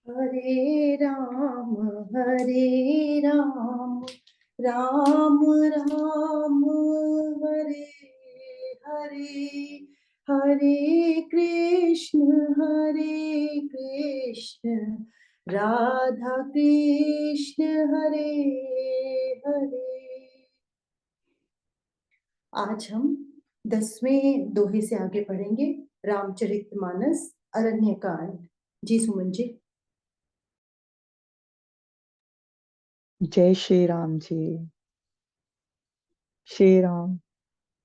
हरे राम राम राम हरे हरे, हरे कृष्ण राधा कृष्ण हरे हरे। आज हम 10वें दोहे से आगे पढ़ेंगे। रामचरितमानस अरण्य कांड। जी सुमन जी। जय श्री राम जी। श्री राम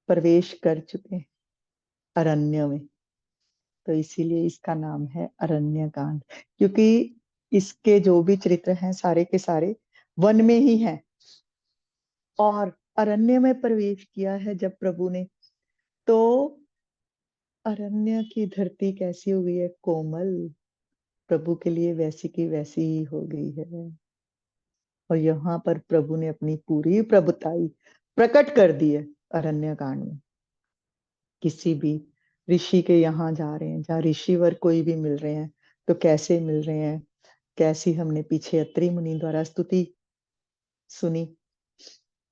प्रवेश कर चुके हैं अरण्य में, तो इसीलिए इसका नाम है अरण्य कांड। क्योंकि इसके जो भी चरित्र हैं सारे के सारे वन में ही हैं। और अरण्य में प्रवेश किया है जब प्रभु ने, तो अरण्य की धरती कैसी हो गई है, कोमल। प्रभु के लिए वैसी की वैसी ही हो गई है। और यहाँ पर प्रभु ने अपनी पूरी प्रभुताई प्रकट कर दी है अरण्य कांड में। किसी भी ऋषि के यहाँ जा रहे हैं, जहाँ ऋषिवर कोई भी मिल रहे हैं, तो कैसे मिल रहे हैं, कैसी हमने पीछे अत्रि मुनि द्वारा स्तुति सुनी।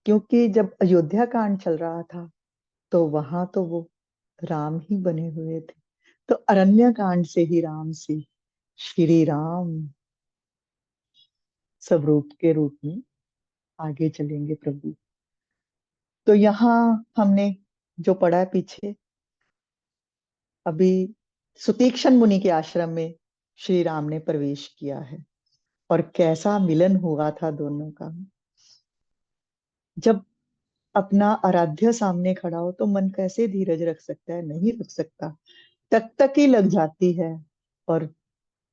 क्योंकि जब अयोध्या कांड चल रहा था तो वहां तो वो राम ही बने हुए थे, तो अरण्य कांड से ही राम से श्री राम सब रूप के रूप में आगे चलेंगे प्रभु। तो यहाँ हमने जो पढ़ा है पीछे, अभी सुतीक्षण मुनि के आश्रम में श्री राम ने प्रवेश किया है और कैसा मिलन हुआ था दोनों का। जब अपना आराध्य सामने खड़ा हो तो मन कैसे धीरज रख सकता है, नहीं रख सकता, तक तक ही लग जाती है। और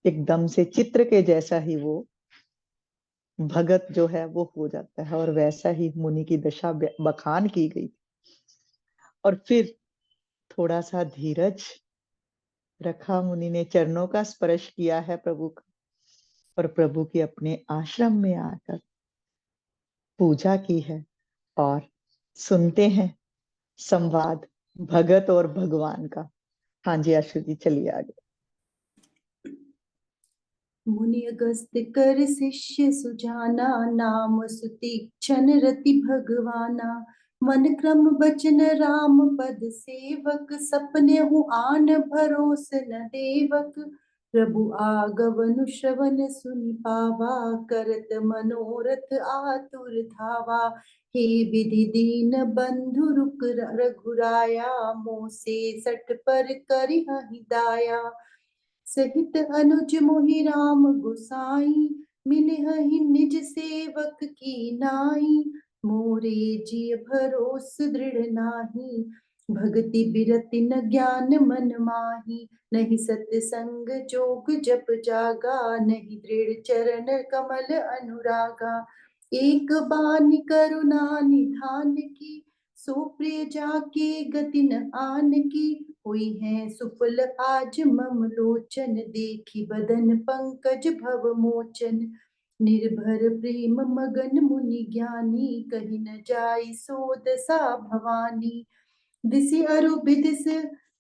एकदम से चित्र के जैसा ही वो भगत जो है वो हो जाता है, और वैसा ही मुनि की दशा बखान की गई। और फिर थोड़ा सा धीरज रखा मुनि ने, चरणों का स्पर्श किया है प्रभु का, और प्रभु की अपने आश्रम में आकर पूजा की है। और सुनते हैं संवाद भगत और भगवान का। हाँ जी आशु जी, चलिए आगे। मुनि अगस्त कर शिष्य सुजाना, नाम सुतीक्षण रति भगवाना। मन क्रम बचन राम पद सेवक, सपने हूँ आन भरोस न देवक। प्रभु आगवनु श्रवण सुनि पावा, करत मनोरथ आतुर धावा। हे विधि दीन बंधु रुक रघुराया, मोह से सट पर करिहि दाया। सहित अनुज मोहि राम गोसाई, मिलहि निज सेवक की नाई। मोरे जिय भरोस दृढ़ नाही, भगति बिरति न ज्ञान मन माही। नहीं सत्संग जोग जप जागा, नहीं दृढ़ चरण कमल अनुरागा। एक बानी करुणा निधान की, सो प्रिय जाके गति न आन की। हुई है सुफल आज मम लोचन, देखी बदन पंकज भव मोचन। निर्भर प्रेम मगन मुनि ज्ञानी, कही न जाई सो दशा भवानी। दिसि अरु बिदिस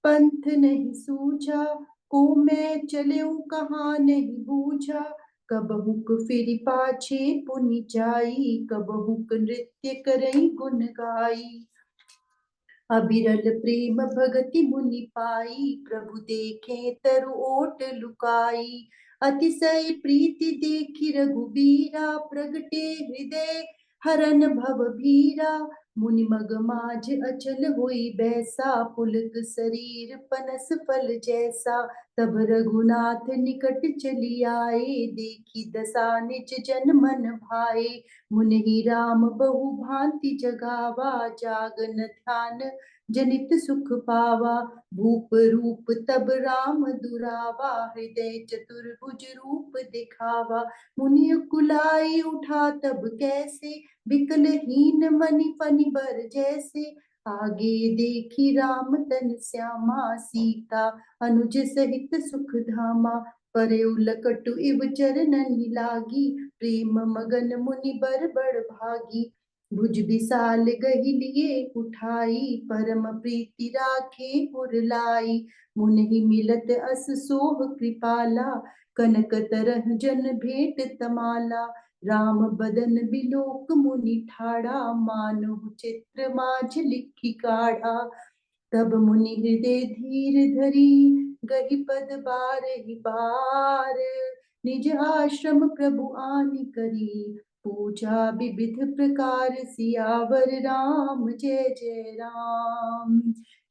पंथ नहीं सूझा, को मैं चलेऊ कहाँ नहीं बूझा। कबहुक फिरि पाछे पुनि जाई, कबहुक नृत्य करई गुण गाई। अबिरल प्रेम भगति मुनि पाई, प्रभु देखे तरु ओट लुकाई। अतिशय प्रीति देखि रघुबीरा, प्रगटे हृदय हरन भव भीरा। मुनि मग माज अचल होई बैसा, पुलक शरीर पनस फल जैसा। तब रघुनाथ निकट चली आए, देखी दशा निज जन मन भाए। मुनि राम बहु भांति जगावा, जागन ध्यान जनित सुख पावा। भूप रूप तब राम दुरावा, हृदय चतुर्भुज रूप दिखावा। मुनि कुलाई उठा तब कैसे, विकल हीन मनि फनि बर जैसे। आगे देखी राम तन श्यामा, सीता अनुज सहित सुख धामा। परयउ लकटु इव चरणन लागी, प्रेम मगन मुनि बर बड़ भागी। भुज विशाल गही लिए उठाई, परम प्रीति राखे पुर लाई। मुनि मिलत अस सोह कृपाला, कनक तरह जन भेंट तमाला। राम बदन बिलोक मुनि ठाड़ा, मानो चित्र माझ लिखि काढ़ा। तब मुनि हृदय धीर धरी, गही पद बारहि बार। निज आश्रम प्रभु आनि करी, पूजा विविध प्रकार। सियावर राम जय जय राम।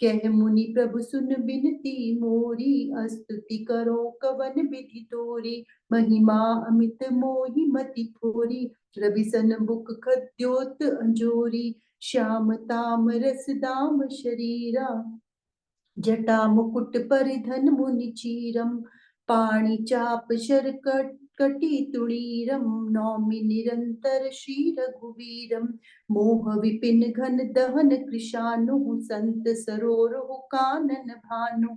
कह मुनि प्रभु सुन बिनती मोरी, स्तुति करो कवन विधि तोरी। महिमा अमित मोहि मति थोरी, रवि सन बुक खद्योत अंजोरी। श्याम ताम रस दाम शरीरा, जटा मुकुट परिधन मुनि चीरम। पाणि चाप शर कटी तुणीरम, नौमि निरंतर श्री रघुवीरम। मोह विपिन घन दहन कृशानु, संत सरोरहु कानन भानु।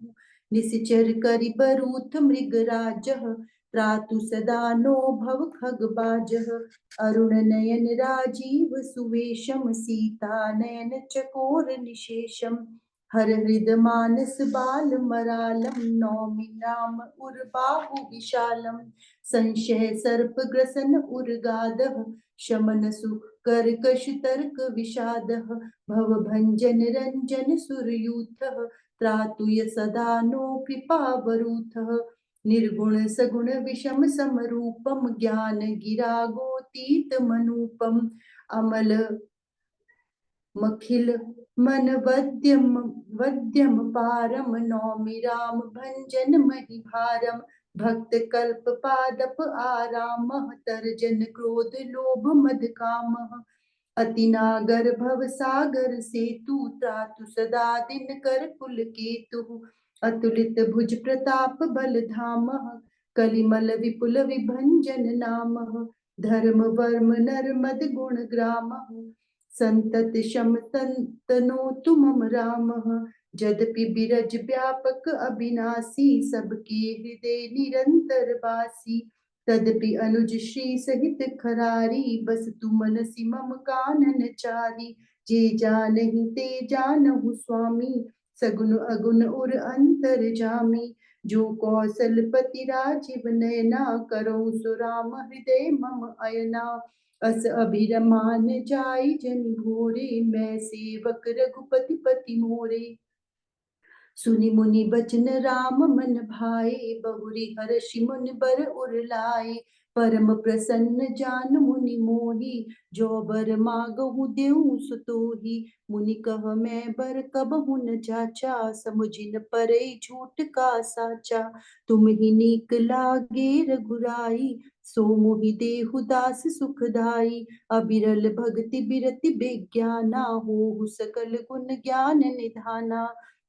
निशिचर करि बरूथ मृगराजः, त्रातु सदा नो भव खगबाजः। अरुण नयन राजीव सुवेशम, सीता नयन चकोर निशेषम। हर हृद मानस बाल मरालम, नौमि नाम उर्बाहु विशालम। संशय सर्प ग्रसन उर्गादः, शमन सुकर्कश तर्क विषादः। भव भंजन रंजन सुरयूथः, त्रातुय सदा नो कृपा वरूथः। निर्गुण सगुण विषम समरूपम, ज्ञान गिरा गोतीत मनूपम। अमल मखिल मन वद्यम पारम, नौमि राम भंजन महि भारम। भक्त कल्प पादप आरामः, तर्जन क्रोध लोभ मद कामः। अति नागर भव सागर सेतु, त्रातु सदा दिन कर कुल केतु। अतुलित भुज प्रताप बल धामः, कलिमल विपुल विभंजन नामः। धर्म वर्म नर मद गुण ग्रामः, संतत शम तनोतु मम रामः। जदपि बिरज व्यापक अविनाशी, सबके हृदय निरंतर वासी। तदपि अनुज श्री सहित खरारी, बस तु मनसि मम कानन चारी। जे जानहि ते जानहु स्वामी, सगुन अगुन उर अंतर जामी। जो कौशलपति राजीव नयना, करहु सो राम हृदय मम अयना। अस अभिरमान जाई जन भोरे, मैं सेवक रघुपति पति मोरे। सुनि मुनि बचन राम मन भाए, बहुरी हर्षि मुनि बर उर लाए। परम प्रसन्न जान मुनि मोहि, जो बर मागहु देहु सुतोहि। मुनि कह मैं बर कबहु न जाचा, समुझिन परै झूठ का साचा। तुम ही नीक लागे रघुराई, सो मोहि देहु दास सुखदाई। अबिरल भगति बिरति बेज्ञाना, होहु सकल गुण ज्ञान निधाना।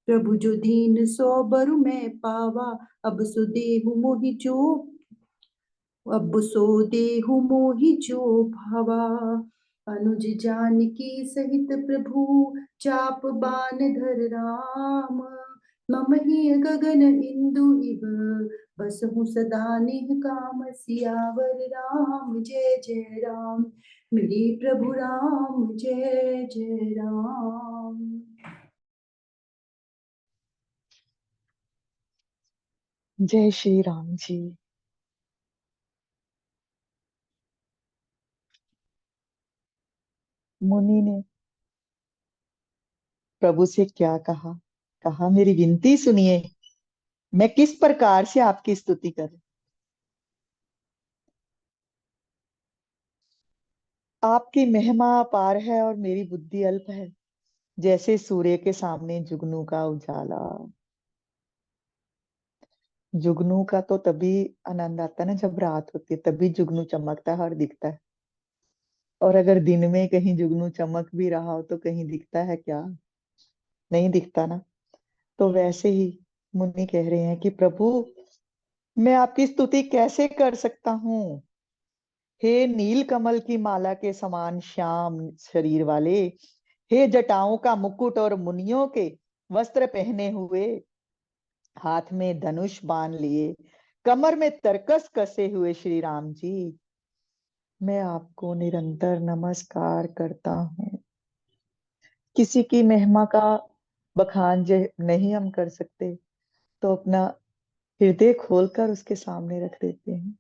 प्रभु जो दीन सो बरु मैं पावा, अब सो देहु मोहि जो अब सो देहु मोहि जो भावा। अनुज जानकी सहित प्रभु, चाप बान धर राम। मम ही गगन इंदु इव, बसहु सदा निह काम। सियावर राम जय जय राम, मेरे प्रभु राम जय जय राम। जय श्री राम जी। मुनि ने प्रभु से क्या कहा? कहा मेरी विनती सुनिए, मैं किस प्रकार से आपकी स्तुति करूं। आपकी महिमा अपार है और मेरी बुद्धि अल्प है। जैसे सूर्य के सामने जुगनू का उजाला। जुगनू का तो तभी आनंद आता है ना जब रात होती है, तभी जुगनू चमकता है और दिखता है। और अगर दिन में कहीं जुगनू चमक भी रहा हो तो कहीं दिखता है क्या? नहीं दिखता ना। तो वैसे ही मुनि कह रहे हैं कि प्रभु, मैं आपकी स्तुति कैसे कर सकता हूँ। हे नील कमल की माला के समान श्याम शरीर वाले, हे जटाओं का मुकुट और मुनियों के वस्त्र पहने हुए, हाथ में धनुष बाण लिए, कमर में तरकस कसे हुए श्री राम जी, मैं आपको निरंतर नमस्कार करता हूँ। किसी की महिमा का बखान नहीं हम कर सकते, तो अपना हृदय खोलकर उसके सामने रख देते हैं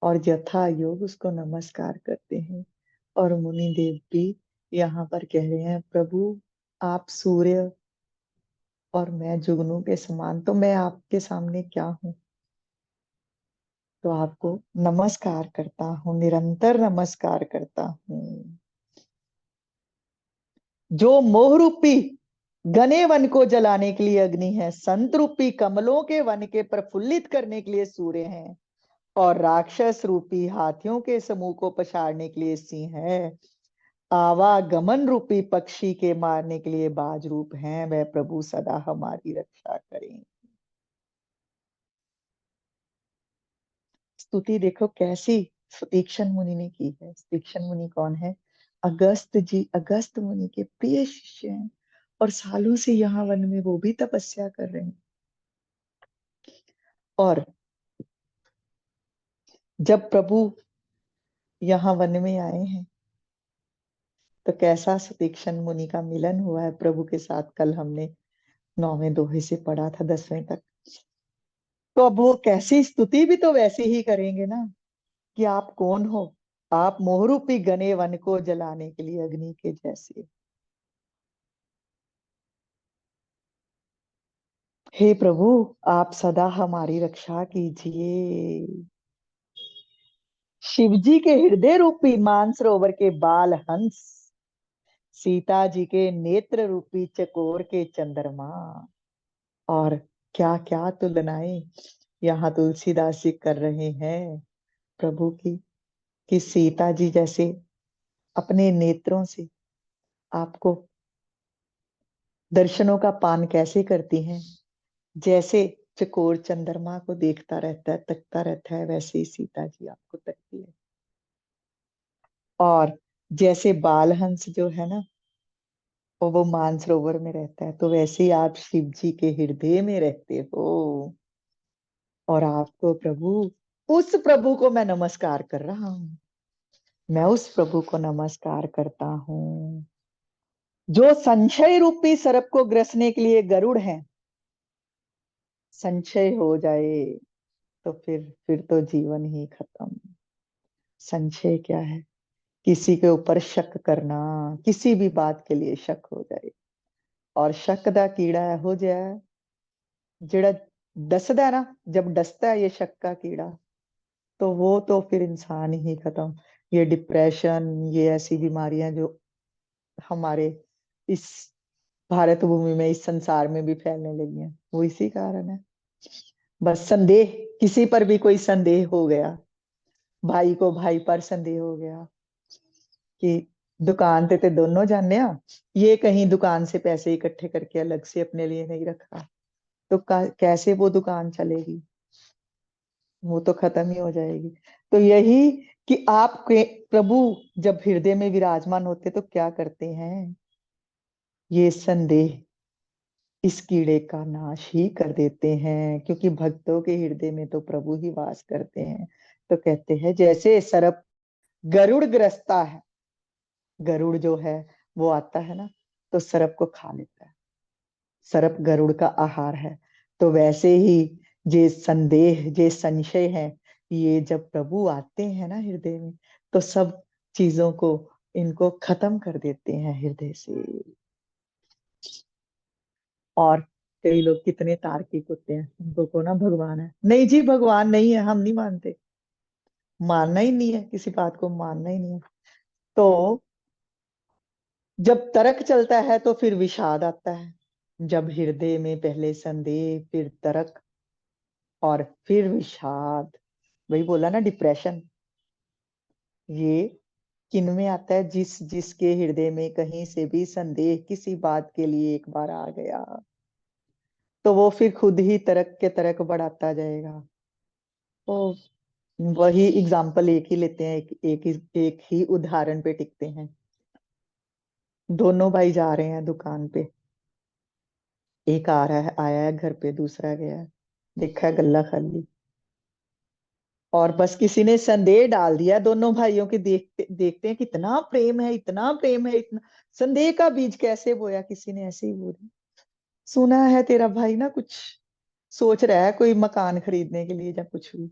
और यथा योग उसको नमस्कार करते हैं। और मुनि देव भी यहाँ पर कह रहे हैं, प्रभु आप सूर्य और मैं जुगनू के समान, तो मैं आपके सामने क्या हूँ। तो आपको नमस्कार करता हूँ, निरंतर नमस्कार करता हूँ। जो मोह रूपी घने वन को जलाने के लिए अग्नि है, संत रूपी कमलों के वन के प्रफुल्लित करने के लिए सूर्य हैं, और राक्षस रूपी हाथियों के समूह को पछाड़ने के लिए सिंह है, आवागमन रूपी पक्षी के मारने के लिए बाज रूप हैं, वह प्रभु सदा हमारी रक्षा करें। स्तुति देखो कैसी सुतीक्षण मुनि ने की है। सुतीक्षण मुनि कौन है? अगस्त जी, अगस्त मुनि के प्रिय शिष्य हैं, और सालों से यहाँ वन में वो भी तपस्या कर रहे हैं। और जब प्रभु यहाँ वन में आए हैं, तो कैसा सुतीक्षण मुनि का मिलन हुआ है प्रभु के साथ। कल हमने 9वें दोहे से पढ़ा था 10वें तक। तो अब वो कैसी स्तुति भी तो वैसे ही करेंगे ना, कि आप कौन हो? आप मोहरूपी घने वन को जलाने के लिए अग्नि के जैसे। हे प्रभु, आप सदा हमारी रक्षा कीजिए। शिव जी के हृदय रूपी मानसरोवर के बाल हंस, सीता जी के नेत्र रूपी चकोर के चंद्रमा, और क्या क्या तुलनाएं यहाँ तुलसीदास जी कर रहे हैं प्रभु की, कि सीता जी जैसे अपने नेत्रों से आपको दर्शनों का पान कैसे करती हैं, जैसे चकोर चंद्रमा को देखता रहता है, तकता रहता है, वैसे ही सीता जी आपको तकती है। और जैसे बालहंस जो है ना, वो मानसरोवर में रहता है, तो वैसे ही आप शिव जी के हृदय में रहते हो। और आपको प्रभु, उस प्रभु को मैं नमस्कार कर रहा हूँ। मैं उस प्रभु को नमस्कार करता हूँ जो संशय रूपी सर्प को ग्रसने के लिए गरुड़ है। संशय हो जाए तो फिर तो जीवन ही खत्म। संशय क्या है? किसी के ऊपर शक करना, किसी भी बात के लिए शक हो जाए। और शक दा कीड़ा हो जाए जेड़ा डसदा है ना, जब डसता है ये शक का कीड़ा, तो वो तो फिर इंसान ही खत्म। ये डिप्रेशन, ये ऐसी बीमारियां जो हमारे इस भारत भूमि में, इस संसार में भी फैलने लगी हैं, वो इसी कारण है। बस संदेह, किसी पर भी कोई संदेह हो गया, भाई को भाई पर संदेह हो गया कि दुकान ते दोनों जाने आ, ये कहीं दुकान से पैसे इकट्ठे करके अलग से अपने लिए नहीं रखा, तो कैसे वो दुकान चलेगी? वो तो खत्म ही हो जाएगी। तो यही कि आपके प्रभु जब हृदय में विराजमान होते तो क्या करते हैं? ये संदेह इस कीड़े का नाश ही कर देते हैं, क्योंकि भक्तों के हृदय में तो प्रभु ही वास करते हैं। तो कहते हैं जैसे सर्प गरुड़ ग्रसता है, गरुड़ जो है वो आता है ना, तो सर्प को खा लेता है, सर्प गरुड़ का आहार है। तो वैसे ही जे संदेह, जे संशय है, ये जब प्रभु आते हैं ना हृदय में, तो सब चीजों को, इनको खत्म कर देते हैं हृदय से। और कई लोग कितने तार्किक होते हैं, उनको को ना भगवान है, नहीं जी भगवान नहीं है, हम नहीं मानते। मानना ही नहीं है, किसी बात को मानना ही नहीं है। तो जब तर्क चलता है तो फिर विषाद आता है। जब हृदय में पहले संदेह, फिर तर्क, और फिर विषाद, वही बोला ना डिप्रेशन, ये किन में आता है? जिसके हृदय में कहीं से भी संदेह किसी बात के लिए एक बार आ गया, तो वो फिर खुद ही तर्क के तर्क बढ़ाता जाएगा। तो वही एग्जाम्पल एक ही लेते हैं, एक ही उदाहरण पे टिकते हैं। दोनों भाई जा रहे हैं दुकान पे, एक आ रहा है, आया है घर पे, दूसरा गया है, देखा है गल्ला खाली, और बस किसी ने संदेह डाल दिया दोनों भाइयों के, देखते देखते हैं कितना प्रेम है, इतना प्रेम है, इतना। संदेह का बीज कैसे बोया किसी ने, ऐसे ही बोला, सुना है तेरा भाई ना कुछ सोच रहा है कोई मकान खरीदने के लिए या कुछ भी,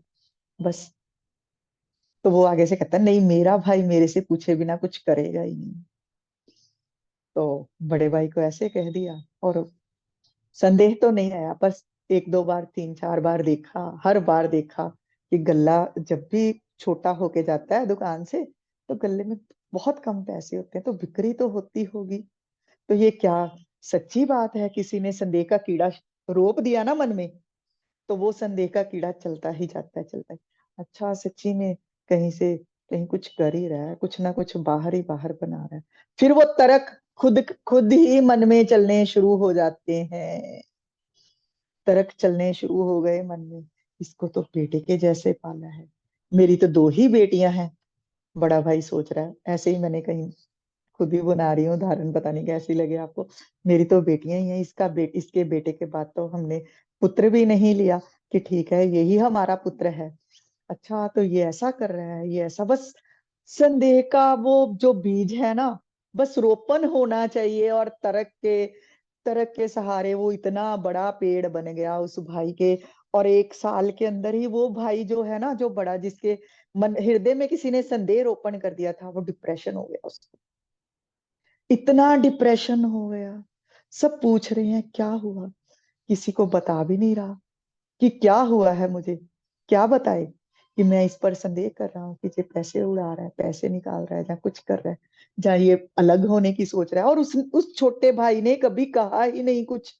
बस। तो वो आगे से कहता है, नहीं मेरा भाई मेरे से पूछे बिना कुछ करेगा ही नहीं। तो बड़े भाई को ऐसे कह दिया, और संदेह तो नहीं आया, बस एक दो बार, तीन चार बार देखा, हर बार देखा कि गल्ला जब भी छोटा होके जाता है दुकान से, तो गल्ले में बहुत कम पैसे होते हैं, तो बिक्री तो होती होगी। तो ये क्या सच्ची बात है, किसी ने संदेह का कीड़ा रोप दिया ना मन में, तो वो संदेह का कीड़ा चलता ही जाता है, चलता है। अच्छा सच्ची में कहीं से कहीं कुछ कर ही रहा है, कुछ ना कुछ बाहर ही बाहर बना रहा है। फिर वो तर्क खुद खुद ही मन में चलने शुरू हो जाते हैं, तर्क चलने शुरू हो गए मन में। इसको तो बेटे के जैसे पाला है, मेरी तो दो ही बेटियां हैं, बड़ा भाई सोच रहा है। ऐसे ही मैंने कहीं खुद ही बना रही हूँ उदाहरण, पता नहीं कैसी लगे आपको। मेरी तो बेटियां ही हैं, इसके बेटे के बाद तो हमने पुत्र भी नहीं लिया कि ठीक है यही हमारा पुत्र है। अच्छा तो ये ऐसा कर रहा है, ये ऐसा, बस संदेह का वो जो बीज है ना, बस रोपण होना चाहिए, और तरक के सहारे वो इतना बड़ा पेड़ बन गया उस भाई के। और एक साल के अंदर ही वो भाई जो है ना, जो बड़ा, जिसके मन हृदय में किसी ने संदेह रोपण कर दिया था, वो डिप्रेशन हो गया उसको, इतना डिप्रेशन हो गया। सब पूछ रहे हैं क्या हुआ, किसी को बता भी नहीं रहा कि क्या हुआ है मुझे, क्या बताए कि मैं इस पर संदेह कर रहा हूँ कि ये पैसे उड़ा रहा है, पैसे निकाल रहा है, या कुछ कर रहा है, या ये अलग होने की सोच रहा है। और उस छोटे भाई ने कभी कहा ही नहीं कुछ,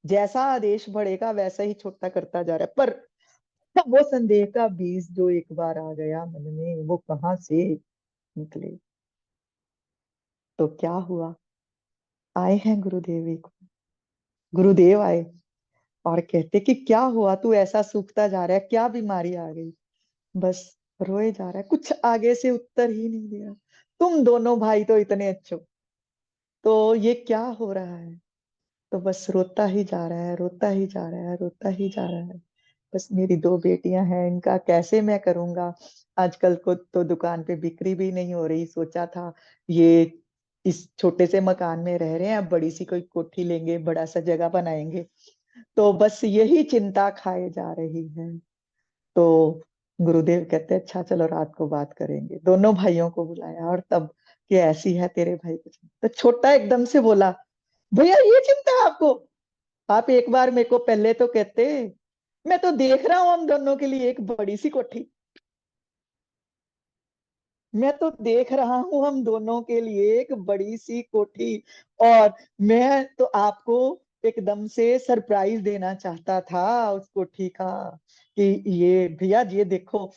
जैसा आदेश बढ़ेगा वैसा ही छोटा करता जा रहा है। पर वो संदेह का बीज जो एक बार आ गया मन में, वो कहाँ से निकले। तो क्या हुआ, आए हैं गुरुदेव, एक गुरुदेव आए और कहते कि क्या हुआ, तू ऐसा सूखता जा रहा है, क्या बीमारी आ गई। बस रोए जा रहा है, कुछ आगे से उत्तर ही नहीं दिया। तुम दोनों भाई तो इतने अच्छे हो, तो ये क्या हो रहा है। तो बस रोता ही जा रहा है, रोता ही जा रहा है, रोता ही जा रहा है। बस मेरी दो बेटियां हैं, इनका कैसे मैं करूंगा। आजकल को तो दुकान पे बिक्री भी नहीं हो रही, सोचा था ये इस छोटे से मकान में रह रहे हैं, अब बड़ी सी कोई कोठी लेंगे, बड़ा सा जगह बनाएंगे। तो बस यही चिंता खाए जा रही है। तो गुरुदेव कहते अच्छा चलो रात को बात करेंगे, दोनों भाइयों को बुलाया, और तब कि ऐसी है तेरे भाई कुछ। तो छोटा एकदम से बोला, भैया ये चिंता है आपको, आप एक बार मेरे को पहले तो कहते, मैं तो देख रहा हूँ हम दोनों के लिए एक बड़ी सी कोठी, मैं तो देख रहा हूं हम दोनों के लिए एक बड़ी सी कोठी। और मैं तो आपको एकदम से सरप्राइज देना चाहता था उस कोठी का, कि ये भैया ये देखो,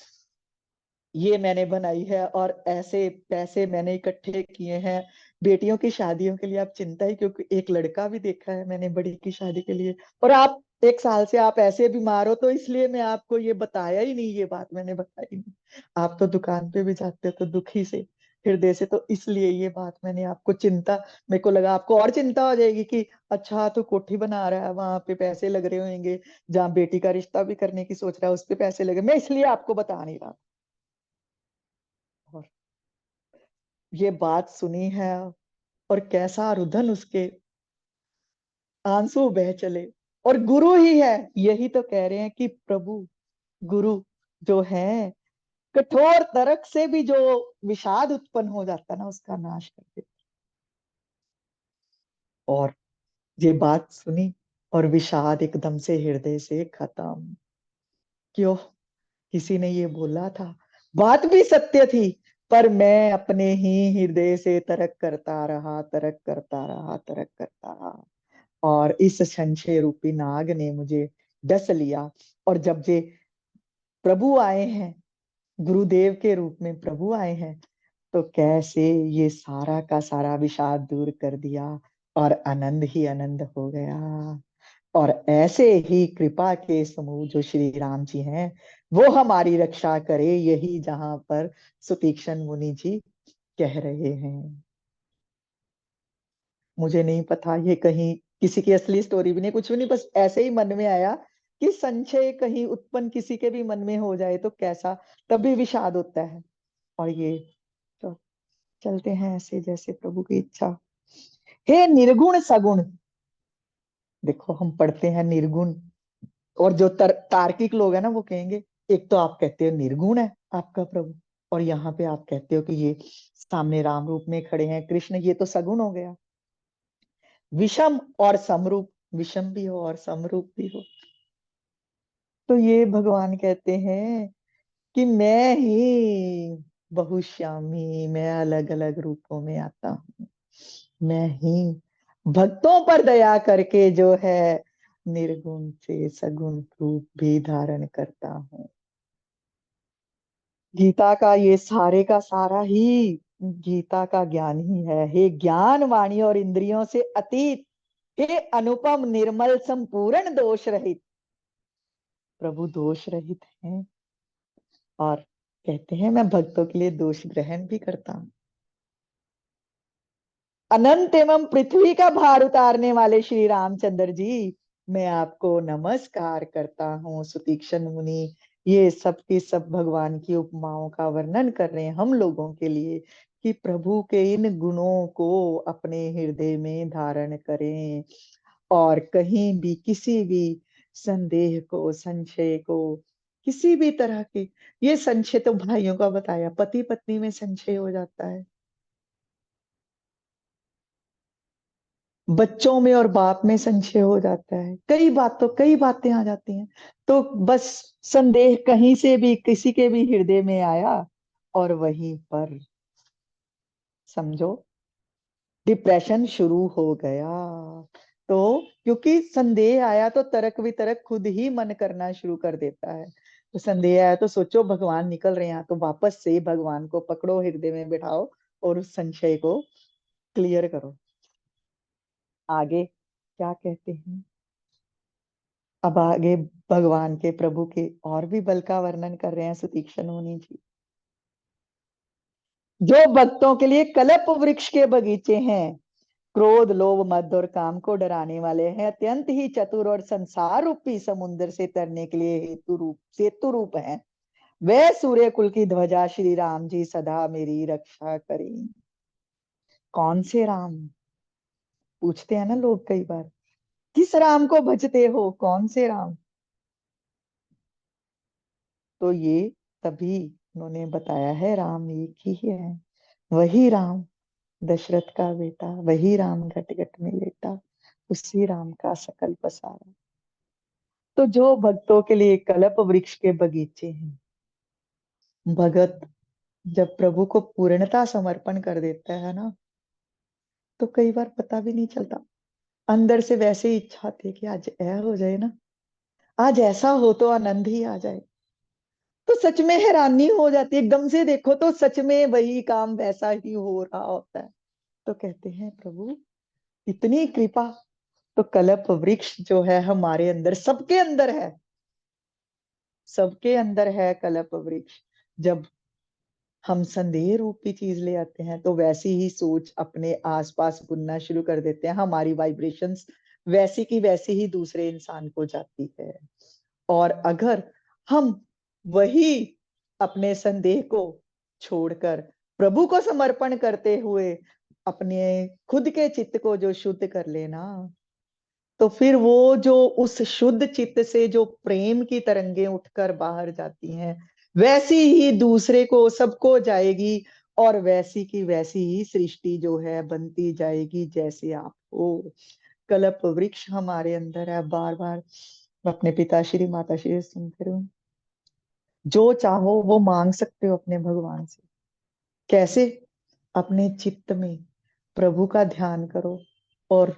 ये मैंने बनाई है, और ऐसे पैसे मैंने इकट्ठे किए हैं बेटियों की शादियों के लिए। आप चिंता ही, क्योंकि एक लड़का भी देखा है मैंने बड़ी की शादी के लिए। और आप एक साल से आप ऐसे बीमार हो, तो इसलिए मैं आपको ये बताया ही नहीं, ये बात मैंने बताई नहीं। आप तो दुकान पे भी जाते हो तो दुखी से, हृदय से, तो इसलिए ये बात मैंने आपको चिंता, मेरे को लगा आपको और चिंता हो जाएगी कि अच्छा तो कोठी बना रहा है, वहां पे पैसे लग रहे होंगे, जहाँ बेटी का रिश्ता भी करने की सोच रहा है उस पे पैसे लगे, मैं इसलिए आपको बता नहीं रहा। और ये बात सुनी है, और कैसा रुदन उसके आंसू बह चले। और गुरु ही है, यही तो कह रहे हैं कि प्रभु गुरु जो है, कठोर तर्क से भी जो विषाद उत्पन्न हो जाता है ना, उसका नाश कर देते। और ये बात सुनी, और विषाद एकदम से हृदय से खत्म। क्यों, किसी ने ये बोला था, बात भी सत्य थी, पर मैं अपने ही हृदय से तर्क करता रहा, तर्क करता रहा, तर्क करता रहा। और इस संशय रूपी नाग ने मुझे डस लिया। और जब जे प्रभु आए हैं, गुरुदेव के रूप में प्रभु आए हैं, तो कैसे ये सारा का सारा विषाद दूर कर दिया, और आनंद ही आनंद हो गया। और ऐसे ही कृपा के समूह जो श्री राम जी हैं, वो हमारी रक्षा करे, यही जहां पर सुतीक्ष्ण मुनि जी कह रहे हैं। मुझे नहीं पता ये कहीं किसी की असली स्टोरी भी नहीं, कुछ भी नहीं, बस ऐसे ही मन में आया कि संशय कहीं उत्पन्न किसी के भी मन में हो जाए तो कैसा, तभी विषाद होता है। और ये तो चलते हैं ऐसे जैसे प्रभु की इच्छा। हे निर्गुण सगुण, देखो हम पढ़ते हैं निर्गुण, और जो तार्किक लोग हैं ना वो कहेंगे एक तो आप कहते हो निर्गुण है आपका प्रभु, और यहाँ पे आप कहते हो कि ये सामने राम रूप में खड़े हैं कृष्ण, ये तो सगुण हो गया। विषम और समरूप, विषम भी हो और समरूप भी हो। तो ये भगवान कहते हैं कि मैं ही बहुश्यामी, मैं अलग अलग रूपों में आता हूँ, मैं ही भक्तों पर दया करके जो है निर्गुण से सगुण रूप भी धारण करता हूँ। गीता का ये सारे का सारा ही गीता का ज्ञान ही है। हे ज्ञान वाणी और इंद्रियों से अतीत, हे अनुपम निर्मल संपूर्ण दोष रहित, प्रभु दोष रहित हैं और कहते हैं मैं भक्तों के लिए दोष ग्रहण भी करता हूं। अनंत एवं पृथ्वी का भार उतारने वाले श्री रामचंद्र जी, मैं आपको नमस्कार करता हूँ। सुतीक्ष्ण मुनि ये सब के सब भगवान की उपमाओं का वर्णन कर रहे हैं हम लोगों के लिए कि प्रभु के इन गुणों को अपने हृदय में धारण करें, और कहीं भी किसी भी संदेह को, संशय को, किसी भी तरह के, ये संशय तो भाइयों का बताया, पति पत्नी में संशय हो जाता है, बच्चों में और बाप में संशय हो जाता है, कई बातें आ जाती हैं। तो बस संदेह कहीं से भी किसी के भी हृदय में आया और वहीं पर समझो डिप्रेशन शुरू हो गया। तो क्योंकि संदेह आया तो तर्क वितर्क खुद ही मन करना शुरू कर देता है। तो संदेह आया तो सोचो भगवान निकल रहे हैं, तो वापस से भगवान को पकड़ो, हृदय में बिठाओ और उस संशय को क्लियर करो। आगे क्या कहते हैं, अब आगे भगवान के प्रभु के और भी बल का वर्णन कर रहे हैं सुतीक्ष्ण मुनि जी। जो भक्तों के लिए कल्प वृक्ष के बगीचे हैं, क्रोध लोभ मद और काम को डराने वाले हैं, अत्यंत ही चतुर और संसार रूपी समुद्र से तरने के लिए सेतु रूप हैं, वे सूर्य कुल की ध्वजा श्री राम जी सदा मेरी रक्षा करें। कौन से राम, पूछते हैं ना लोग कई बार, किस राम को भजते हो, कौन से राम? तो ये तभी उन्होंने बताया है राम एक ही है, वही राम दशरथ का बेटा, वही राम घट घट में लेटा, उसी राम का सकल पसारा। तो जो भक्तों के लिए कल्प वृक्ष के बगीचे हैं, भगत जब प्रभु को पूर्णता समर्पण कर देता है ना, तो कई बार पता भी नहीं चलता, अंदर से वैसे ही इच्छा होती है कि आज ऐ हो जाए ना, आज ऐसा हो तो आनंद ही आ जाए। तो सच में हैरानी हो जाती है, एकदम से देखो तो सच में वही काम वैसा ही हो रहा होता है। तो कहते हैं प्रभु इतनी कृपा, तो कल्प वृक्ष जो है हमारे अंदर, सबके अंदर है, सबके अंदर है कल्प वृक्ष। जब हम संदेह रूपी चीज ले आते हैं तो वैसी ही सोच अपने आसपास बुनना शुरू कर देते हैं, हमारी वाइब्रेशंस वैसी की वैसी ही दूसरे इंसान को जाती है। और अगर हम वही अपने संदेह को छोड़कर प्रभु को समर्पण करते हुए अपने खुद के चित्त को जो शुद्ध कर लेना, तो फिर वो जो उस शुद्ध चित्त से जो प्रेम की तरंगे उठकर बाहर जाती हैं, वैसी ही दूसरे को सबको जाएगी, और वैसी की वैसी ही सृष्टि जो है बनती जाएगी जैसे आप हो। कल्प वृक्ष हमारे अंदर है, बार बार अपने पिताश्री माताश्री सुनते रहो, जो चाहो वो मांग सकते हो अपने भगवान से। कैसे? अपने चित्त में प्रभु का ध्यान करो और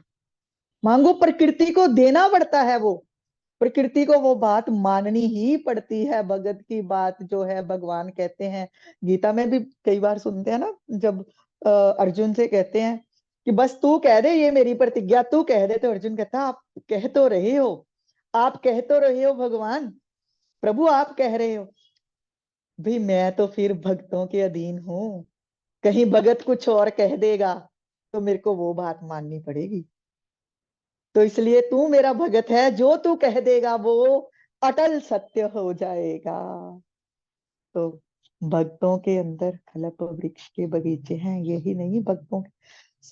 मांगो। प्रकृति को देना पड़ता है, वो प्रकृति को वो बात माननी ही पड़ती है। भगत की बात जो है भगवान कहते हैं, गीता में भी कई बार सुनते हैं ना, जब अर्जुन से कहते हैं कि बस तू कह दे, ये मेरी प्रतिज्ञा तू कह दे, तो अर्जुन कहता है आप कह तो रहे हो, आप कह तो रहे हो भगवान, प्रभु आप कह रहे हो भाई, मैं तो फिर भक्तों के अधीन हूं, कहीं भगत कुछ और कह देगा तो मेरे को वो बात माननी पड़ेगी। तो इसलिए तू मेरा भगत है, जो तू कह देगा वो अटल सत्य हो जाएगा। तो भक्तों के अंदर कल्प वृक्ष के बगीचे हैं, यही नहीं भक्तों के,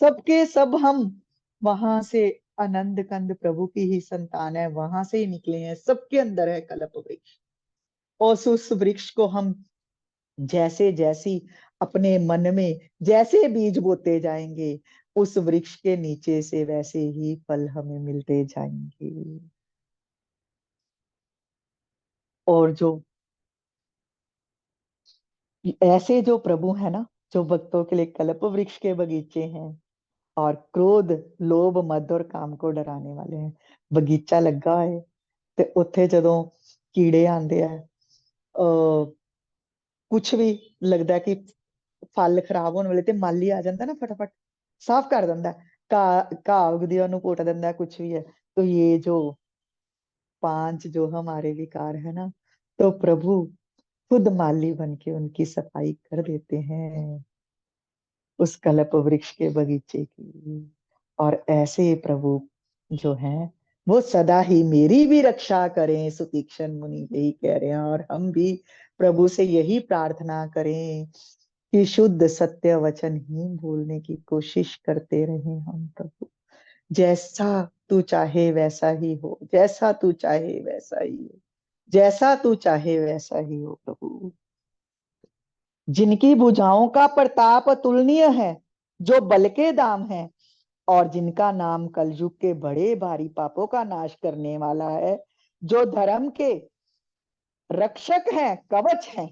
सबके सब हम वहां से आनंद कंद प्रभु की ही संतान है, वहां से ही निकले हैं, सबके अंदर है कल्प वृक्ष। और उस वृक्ष को हम जैसे जैसी अपने मन में जैसे बीज बोते जाएंगे, उस वृक्ष के नीचे से वैसे ही फल हमें मिलते जाएंगे। और जो ऐसे जो प्रभु है ना, जो भक्तों के लिए कल्प वृक्ष के बगीचे हैं, और क्रोध लोभ मद और काम को डराने वाले हैं। बगीचा लगा है ਤੇ ਉੱਥੇ ਜਦੋਂ ਕੀੜੇ ਆਂਦੇ ਆ, ਕੁਝ ਵੀ ਲੱਗਦਾ ਕਿ ਫਲ ਖਰਾਬ ਹੋਣ ਵਾਲੇ, ਤੇ ਮਾਲੀ ਆ ਜਾਂਦਾ ਨਾ, फटाफट साफ कर ਦਿੰਦਾ, ਘਾਹ ਉਗਦੀ ਆ ਉਹਨੂੰ ਪੁੱਟ ਦਿੰਦਾ, कुछ भी है। तो ये जो 5 जो हमारे विकार है ना, तो प्रभु खुद माली बन के उनकी सफाई कर देते हैं, उस कल्प वृक्ष के बगीचे की। और ऐसे प्रभु जो हैं, वो सदा ही मेरी भी रक्षा करें, सुतीक्षण मुनि यही कह रहे हैं। और हम भी प्रभु से यही प्रार्थना करें कि शुद्ध सत्य वचन ही बोलने की कोशिश करते रहें हम प्रभु। जैसा तू चाहे वैसा ही हो, जैसा तू चाहे वैसा ही हो, जैसा तू चाहे वैसा ही हो प्रभु। जिनकी भुजाओं का प्रताप अतुलनीय है, जो बल के दाम है, और जिनका नाम कलयुग के बड़े भारी पापों का नाश करने वाला है, जो धर्म के रक्षक हैं, कवच हैं,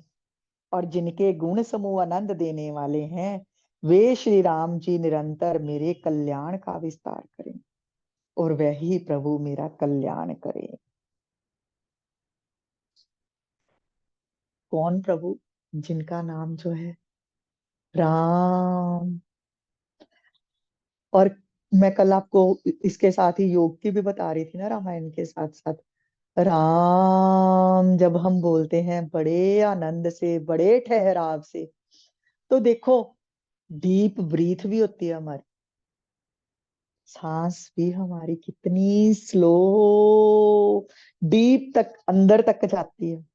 और जिनके गुण समूह आनंद देने वाले हैं, वे श्री राम जी निरंतर मेरे कल्याण का विस्तार करें, और वही प्रभु मेरा कल्याण करें। कौन प्रभु? जिनका नाम जो है राम। और मैं कल आपको इसके साथ ही योग की भी बता रही थी ना, रामायण के साथ साथ राम जब हम बोलते हैं बड़े आनंद से, बड़े ठहराव से, तो देखो डीप ब्रीथ भी होती है हमारी, सांस भी हमारी कितनी स्लो डीप तक अंदर तक जाती है।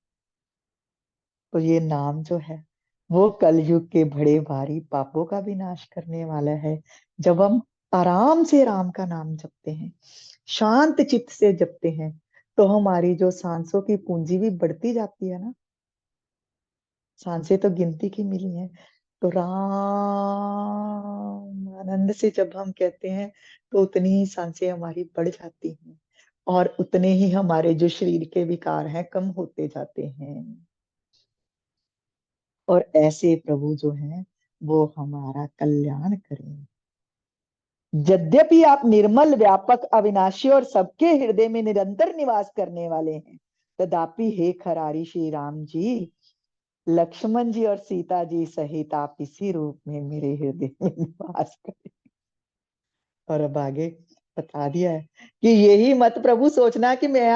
तो ये नाम जो है वो कलयुग के बड़े भारी पापों का भी नाश करने वाला है। जब हम आराम से राम का नाम जपते हैं, शांत चित्त से जपते हैं, तो हमारी जो सांसों की पूंजी भी बढ़ती जाती है ना, सांसें तो गिनती की मिली हैं। तो राम आनंद से जब हम कहते हैं, तो उतनी ही सांसें हमारी बढ़ जाती हैं, और उतने ही हमारे जो शरीर के विकार हैं कम होते जाते हैं। और ऐसे प्रभु जो हैं वो हमारा कल्याण करें। यद्यपि आप निर्मल व्यापक अविनाशी और सबके हृदय में निरंतर निवास करने वाले हैं, तथापि हे खरारी श्री राम जी, लक्ष्मण जी और सीता जी सहित आप इसी रूप में मेरे हृदय में निवास करें। और अब आगे बता दिया है कि यही मत प्रभु सोचना कि मैं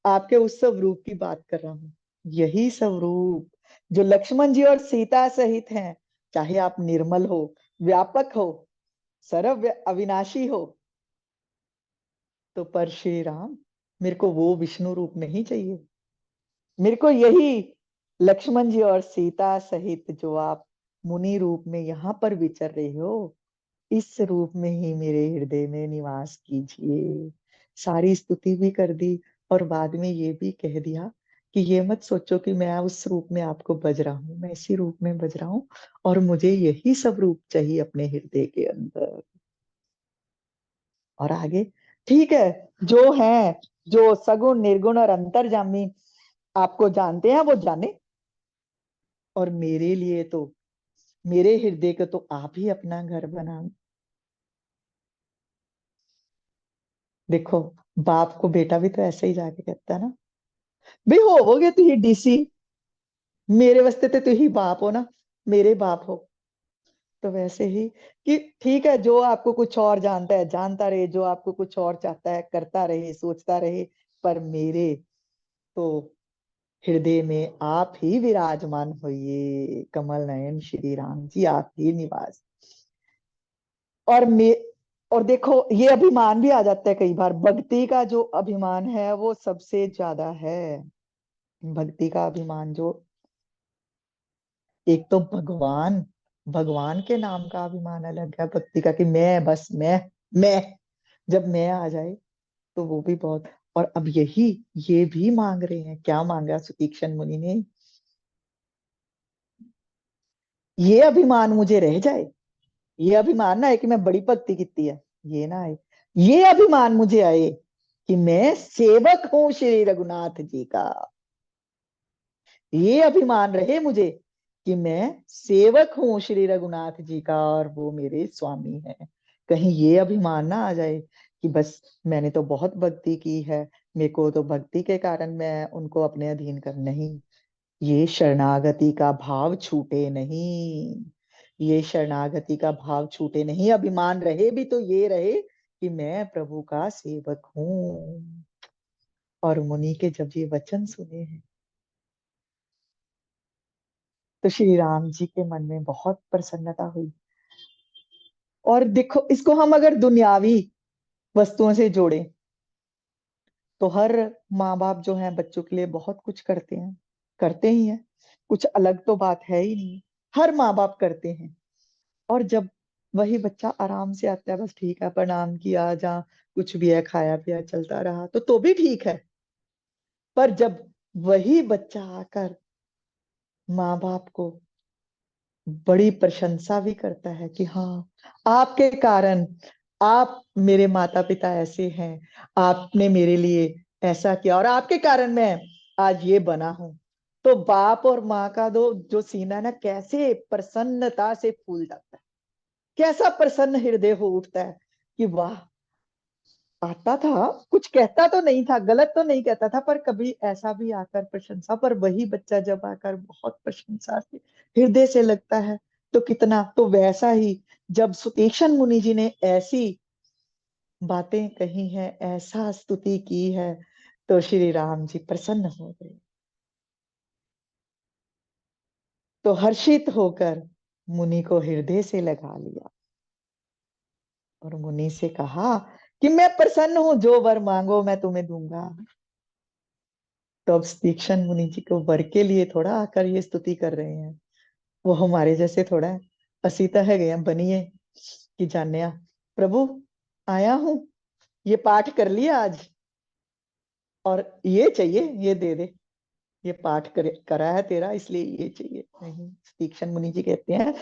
आपके उस स्वरूप की बात कर रहा हूं। यही स्वरूप जो लक्ष्मण जी और सीता सहित हैं, चाहे आप निर्मल हो, व्यापक हो, सर्व अविनाशी हो, तो पर श्री राम मेरे को वो विष्णु रूप नहीं चाहिए। मेरे को यही लक्ष्मण जी और सीता सहित जो आप मुनि रूप में यहाँ पर विचर रहे हो, इस रूप में ही मेरे हृदय में निवास कीजिए। सारी स्तुति भी कर दी, और बाद में ये भी कह दिया कि ये मत सोचो कि मैं उस रूप में आपको बज रहा हूं, मैं इसी रूप में बज रहा हूं, और मुझे यही सब रूप चाहिए अपने हृदय के अंदर। और आगे ठीक है, जो है, जो सगुण निर्गुण और अंतर्जामी आपको जानते हैं वो जाने, और मेरे लिए तो, मेरे हृदय को तो आप ही अपना घर बना। देखो बाप को बेटा भी तो ऐसे ही जाके कहता है ना, भी होवोगे तुही डीसी, मेरे वास्ते तो तुही बाप हो ना, मेरे बाप हो। तो वैसे ही कि ठीक है, जो आपको कुछ और जानता है जानता रहे, जो आपको कुछ और चाहता है करता रहे, सोचता रहे, पर मेरे तो हृदय में आप ही विराजमान होइए, कमल नयन श्री राम जी आप ही निवास। और और देखो ये अभिमान भी आ जाता है कई बार। भक्ति का जो अभिमान है वो सबसे ज्यादा है। भक्ति का अभिमान जो, एक तो भगवान, भगवान के नाम का अभिमान अलग है, भक्ति का कि मैं बस मैं, जब मैं आ जाए तो वो भी बहुत। और अब यही, ये भी मांग रहे हैं, क्या मांगा सुतीक्षण मुनि ने, ये अभिमान मुझे रह जाए, ये अभिमान ना है कि मैं बड़ी भक्ति की है, ये ना आए, ये अभिमान मुझे आए कि मैं सेवक हूं श्री रघुनाथ जी का। ये अभिमान रहे मुझे कि मैं सेवक हूं श्री रघुनाथ जी का और वो मेरे स्वामी हैं। कहीं ये अभिमान ना आ जाए कि बस मैंने तो बहुत भक्ति की है, मेरे को तो भक्ति के कारण मैं उनको अपने अधीन कर, नहीं, ये शरणागति का भाव छूटे नहीं, ये शरणागति का भाव छूटे नहीं। अभिमान रहे भी तो ये रहे कि मैं प्रभु का सेवक हूं। और मुनि के जब ये वचन सुने हैं तो श्री राम जी के मन में बहुत प्रसन्नता हुई। और देखो इसको हम अगर दुनियावी वस्तुओं से जोड़ें तो हर माँ बाप जो है बच्चों के लिए बहुत कुछ करते हैं, करते ही हैं, कुछ अलग तो बात है ही नहीं, हर माँ बाप करते हैं। और जब वही बच्चा आराम से आता है, बस ठीक है, प्रणाम किया, जहाँ कुछ भी है खाया पिया चलता रहा, तो भी ठीक है। पर जब वही बच्चा आकर माँ बाप को बड़ी प्रशंसा भी करता है कि हाँ, आपके कारण, आप मेरे माता पिता ऐसे हैं, आपने मेरे लिए ऐसा किया और आपके कारण मैं आज ये बना हूं, तो बाप और माँ का दो जो सीना है ना, कैसे प्रसन्नता से फूल जाता है, कैसा प्रसन्न हृदय हो उठता है कि वाह, आता था, कुछ कहता तो नहीं था, गलत तो नहीं कहता था, पर कभी ऐसा भी आकर प्रशंसा, पर वही बच्चा जब आकर बहुत प्रशंसा से हृदय से लगता है तो कितना, तो वैसा ही जब सुतीक्षण मुनि जी ने ऐसी बातें कही हैं, ऐसा स्तुति की है, तो श्री राम जी प्रसन्न हो गए। तो हर्षित होकर मुनि को हृदय से लगा लिया और मुनि से कहा कि मैं प्रसन्न हूं, जो वर मांगो मैं तुम्हें दूंगा। तो अब तीक्ष्ण मुनि जी को वर के लिए थोड़ा आकर ये स्तुति कर रहे हैं, वो हमारे जैसे थोड़ा है, असीता है गया बनिए कि जानिया प्रभु, आया हूं, ये पाठ कर लिया आज और ये चाहिए, ये दे दे, ये पाठ करा है तेरा इसलिए ये चाहिए। नहीं, तीक्ष्ण मुनि जी कहते हैं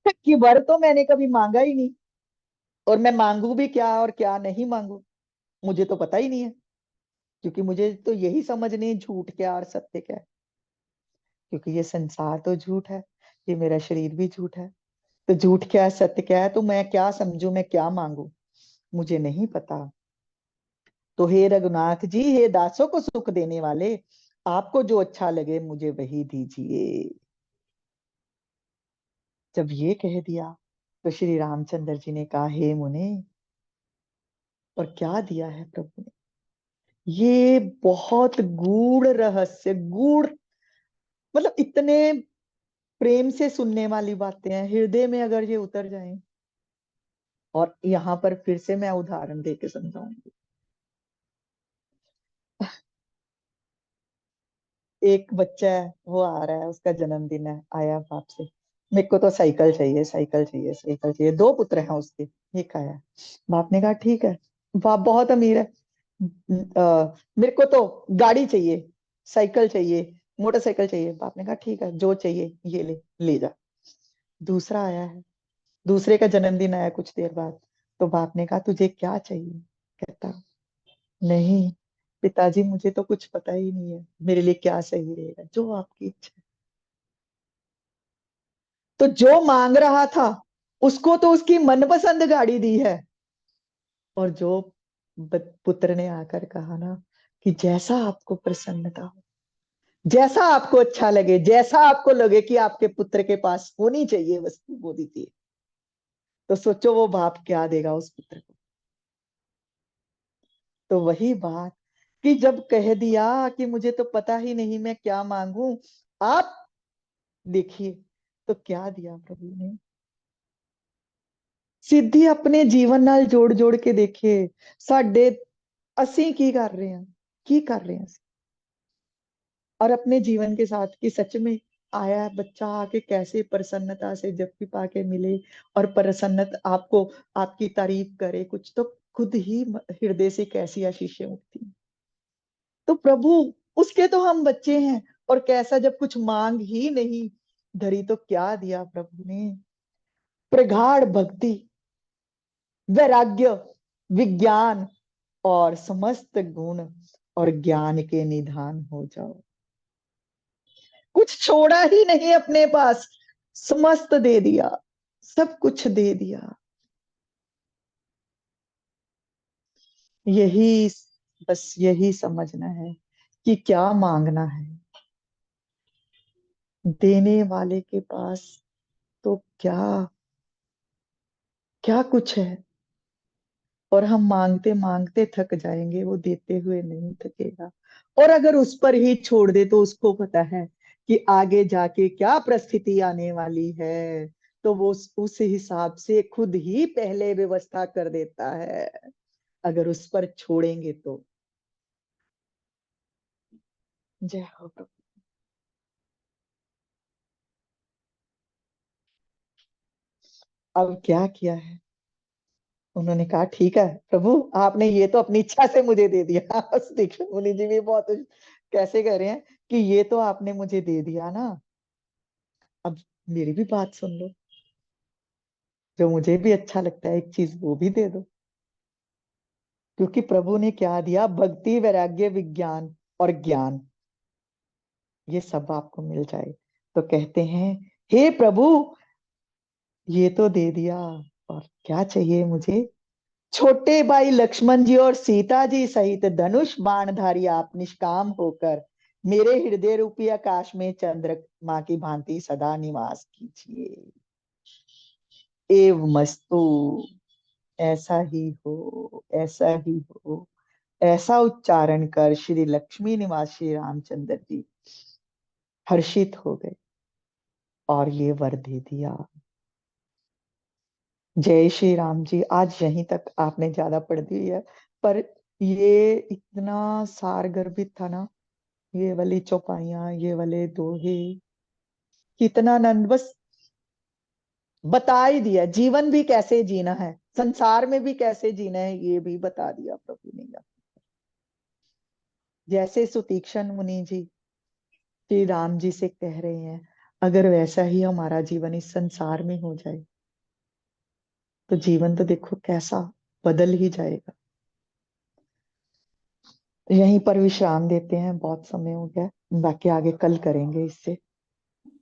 कि वर तो मैंने कभी मांगा ही नहीं, और मैं मांगू भी क्या और क्या नहीं मांगू, मुझे तो पता ही नहीं है, क्योंकि मुझे तो यही समझ नहीं झूठ क्या और सत्य क्या है। क्योंकि ये संसार तो झूठ है, ये मेरा शरीर भी झूठ है, तो झूठ क्या है सत्य क्या है, तो मैं क्या समझू, मैं क्या मांगू, मुझे नहीं पता। तो हे रघुनाथ जी, हे दासों को सुख देने वाले, आपको जो अच्छा लगे मुझे वही दीजिए। जब ये कह दिया तो श्री रामचंद्र जी ने कहा, हे मुने, और क्या दिया है प्रभु ने, ये बहुत गूढ़ रहस्य, गूढ़ मतलब इतने प्रेम से सुनने वाली बातें हैं, हृदय में अगर ये उतर जाएं। और यहाँ पर फिर से मैं उदाहरण देके समझाऊंगी। एक बच्चा है, वो आ रहा है, उसका जन्मदिन है, आया बाप से, मेरे को तो साइकिल चाहिए, साइकिल चाहिए, साइकिल चाहिए, दो पुत्र हैं उसके, एक आया, बाप ने कहा ठीक है, बाप बहुत अमीर है, मेरे को तो गाड़ी चाहिए, साइकिल चाहिए, मोटरसाइकिल चाहिए, बाप ने कहा ठीक है, जो चाहिए ये ले, ले जा। दूसरा आया है, दूसरे का जन्मदिन आया कुछ देर बाद, तो बाप ने कहा तुझे क्या चाहिए, कहता नहीं पिताजी, मुझे तो कुछ पता ही नहीं है, मेरे लिए क्या सही रहेगा, जो आपकी इच्छा। तो जो मांग रहा था उसको तो उसकी मनपसंद गाड़ी दी है, और जो पुत्र ने आकर कहा ना कि जैसा आपको प्रसन्नता हो, जैसा आपको अच्छा लगे, जैसा आपको लगे कि आपके पुत्र के पास होनी चाहिए वस्तु, वो दीजिए, तो सोचो वो बाप क्या देगा उस पुत्र को। तो वही बात कि जब कह दिया कि मुझे तो पता ही नहीं मैं क्या मांगू, आप देखिए तो क्या दिया प्रभु ने, सिद्धि अपने जीवन नाल जोड़ जोड़ के देखिए साडे ਅਸੀਂ ਕੀ ਕਰ ਰਹੇ ਹਾਂ, ਕੀ ਕਰ ਰਹੇ हैं और अपने जीवन के साथ कि सच में आया है बच्चा आके कैसे प्रसन्नता से जप्पी पाके मिले और प्रसन्नता आपको आपकी तारीफ करे कुछ तो खुद ही हृदय से कैसी आशीषें उठती। तो प्रभु उसके तो हम बच्चे हैं और कैसा जब कुछ मांग ही नहीं धरी तो क्या दिया प्रभु ने, प्रगाढ़ भक्ति, वैराग्य, विज्ञान और समस्त गुण और ज्ञान के निधान हो जाओ। कुछ छोड़ा ही नहीं अपने पास, समस्त दे दिया, सब कुछ दे दिया। यही बस यही समझना है कि क्या मांगना है, देने वाले के पास तो क्या क्या कुछ है और हम मांगते मांगते थक जाएंगे, वो देते हुए नहीं थकेगा। और अगर उस पर ही छोड़ दे तो उसको पता है कि आगे जाके क्या परिस्थिति आने वाली है, तो वो उस हिसाब से खुद ही पहले व्यवस्था कर देता है अगर उस पर छोड़ेंगे तो। जय हो प्रभु। अब क्या किया है, उन्होंने कहा ठीक है प्रभु आपने ये तो अपनी इच्छा से मुझे दे दिया। दीक्षित मुनि जी भी बहुत कैसे कह रहे हैं कि ये तो आपने मुझे दे दिया ना, अब मेरी भी बात सुन लो, जो मुझे भी अच्छा लगता है एक चीज वो भी दे दो। क्योंकि प्रभु ने क्या दिया, भक्ति, वैराग्य, विज्ञान और ज्ञान, ये सब आपको मिल जाए। तो कहते हैं हे प्रभु ये तो दे दिया और क्या चाहिए मुझे, छोटे भाई लक्ष्मण जी और सीता जी सहित धनुष बाणधारी आप निष्काम होकर मेरे हृदय रूपी आकाश में चंद्रमा की भांति सदा निवास कीजिए। एव मस्तु, ऐसा ही हो, ऐसा ही हो। ऐसा उच्चारण कर श्री लक्ष्मी निवास श्री रामचंद्र जी हर्षित हो गए और ये वर दे दिया। जय श्री राम जी। आज यहीं तक आपने ज्यादा पढ़ दी है, पर ये इतना सार गर्भित था ना, ये वाली चौपाइयां, ये वाले दोहे, कितना आनंद, बस बता ही दिया। जीवन भी कैसे जीना है, संसार में भी कैसे जीना है, ये भी बता दिया प्रभु ने। जैसे सुतीक्षण मुनि जी श्री राम जी से कह रहे हैं अगर वैसा ही हमारा जीवन इस संसार में हो जाए तो जीवन तो देखो कैसा बदल ही जाएगा। यहीं पर विश्राम देते हैं, बहुत समय हो गया, बाकी आगे कल करेंगे इससे।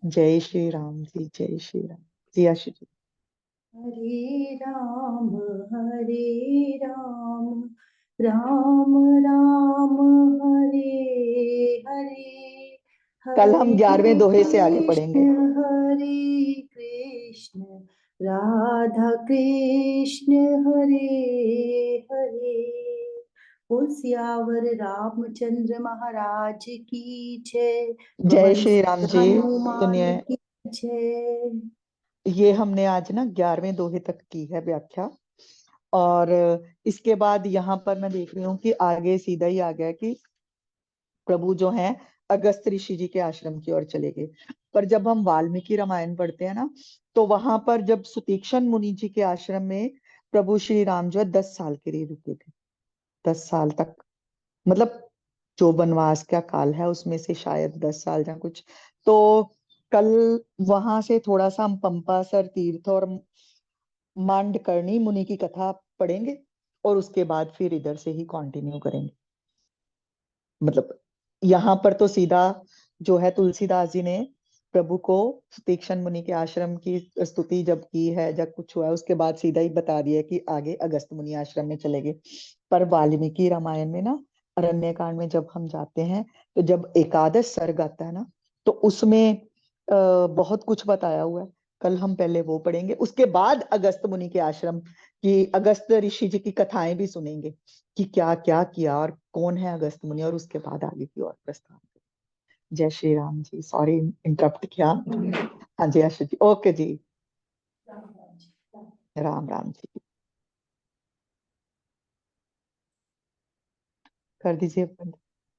जय श्री राम जी, जय श्री राम जी। आशीष जी। हरे राम राम राम हरे हरे, कल हम हरे 11वें दोहे से आगे कृष्ण पढ़ेंगे। हरे कृष्ण राधा कृष्ण हरे हरे। ओ सियावर रामचंद्र महाराज की जय, जय पवन श्री राम सुत जी। हनुमान सुनिए, की जय। ये हमने आज ना 11वें दोहे तक की है व्याख्या, और इसके बाद यहाँ पर मैं देख रही हूँ कि आगे सीधा ही आ गया कि प्रभु जो हैं अगस्त ऋषि जी के आश्रम की ओर चले गए। पर जब हम वाल्मीकि रामायण पढ़ते हैं ना, तो वहां पर जब सुतीक्षण मुनि जी के आश्रम में प्रभु श्री राम जो है 10 साल के लिए रुके थे, 10 साल तक, मतलब जो वनवास का काल है उसमें से शायद 10 साल या कुछ। तो कल वहां से थोड़ा सा हम पंपासर तीर्थ और मांडकर्णी मुनि की कथा पढ़ेंगे और उसके बाद फिर इधर से ही कंटिन्यू करेंगे। मतलब यहाँ पर तो सीधा जो है तुलसीदास जी ने प्रभु को तीक्ष्ण मुनि के आश्रम की स्तुति जब की है, जब कुछ हुआ है, उसके बाद सीधा ही बता दिया कि आगे अगस्त मुनि आश्रम में चले गए। पर वाल्मीकि रामायण में ना, अरण्य कांड में जब हम जाते हैं तो जब एकादश सर्ग आता है ना, तो उसमें बहुत कुछ बताया हुआ है। कल हम पहले वो पढ़ेंगे, उसके बाद अगस्त मुनि के आश्रम की, अगस्त ऋषि जी की कथाएं भी सुनेंगे कि क्या क्या किया और कौन है अगस्त मुनि, और उसके बाद आगे की और प्रस्थान। जय श्री राम जी, सॉरी इंटरप्ट किया। हाँ जी आशु जी, ओके जी। राम राम जी। कर दीजिए बंद।